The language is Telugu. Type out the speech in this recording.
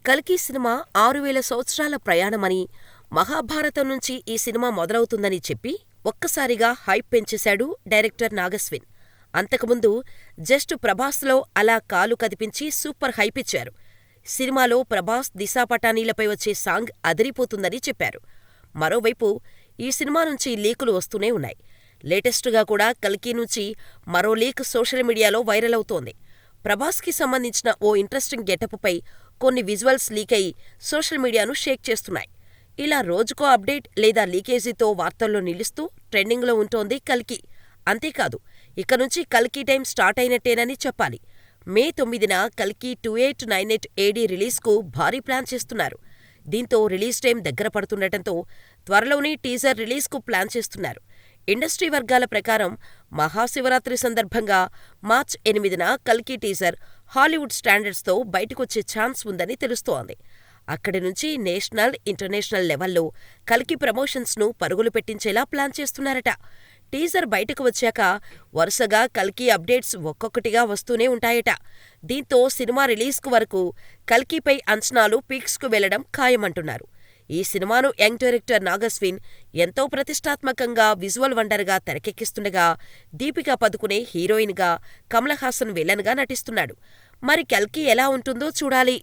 కల్కి సినిమా 6000 సంవత్సరాల ప్రయాణమని, మహాభారతం నుంచి ఈ సినిమా మొదలవుతుందని చెప్పి ఒక్కసారిగా హైప్ పెంచేశాడు డైరెక్టర్ నాగశ్విన్. అంతకుముందు జస్ట్ ప్రభాస్లో అలా కాలు కదిపించి సూపర్ హైప్ ఇచ్చారు. సినిమాలో ప్రభాస్, దిశా పటానీలపై వచ్చే సాంగ్ అదిరిపోతుందని చెప్పారు. మరోవైపు ఈ సినిమా నుంచి లీకులు వస్తూనే ఉన్నాయి. లేటెస్టుగా కూడా కల్కి నుంచి మరో లీక్ సోషల్ మీడియాలో వైరల్ అవుతోంది. ప్రభాస్కి సంబంధించిన ఓ ఇంట్రెస్టింగ్ గెటప్పై కొన్ని విజువల్స్ లీకయి సోషల్ మీడియాను షేక్ చేస్తున్నాయి. ఇలా రోజుకో అప్డేట్ లేదా లీకేజీతో వార్తల్లో నిలుస్తూ ట్రెండింగ్లో ఉంటోంది కల్కి. అంతేకాదు, ఇక నుంచి కల్కి టైం స్టార్ట్ అయినట్టేనని చెప్పాలి. మే 9న కల్కి 2898 AD రిలీజ్కు భారీ ప్లాన్ చేస్తున్నారు. దీంతో రిలీజ్ టైం దగ్గర పడుతుండటంతో త్వరలోనే టీజర్ రిలీజ్కు ప్లాన్ చేస్తున్నారు. ఇండస్ట్రీ వర్గాల ప్రకారం మహాశివరాత్రి సందర్భంగా మార్చ్ 8న కల్కి టీజర్ హాలీవుడ్ స్టాండర్డ్స్తో బయటకొచ్చే ఛాన్స్ ఉందని తెలుస్తోంది. అక్కడి నుంచి నేషనల్, ఇంటర్నేషనల్ లెవెల్లో కల్కి ప్రమోషన్స్ను పరుగులు పెట్టించేలా ప్లాన్ చేస్తున్నారట. టీజర్ బయటకు వచ్చాక వరుసగా కల్కి అప్డేట్స్ ఒక్కొక్కటిగా వస్తూనే ఉంటాయట. దీంతో సినిమా రిలీజ్కు వరకు కల్కిపై అంచనాలు పీక్స్కు వెళ్లడం ఖాయమంటున్నారు. ఈ సినిమాను యంగ్ డైరెక్టర్ నాగశ్విన్ ఎంతో ప్రతిష్టాత్మకంగా విజువల్ వండర్గా తెరకెక్కిస్తుండగా, దీపికా పదుకునే హీరోయిన్గా, కమల్ హాసన్ విలన్గా నటిస్తున్నాడు. మరి కల్కి ఎలా ఉంటుందో చూడాలి.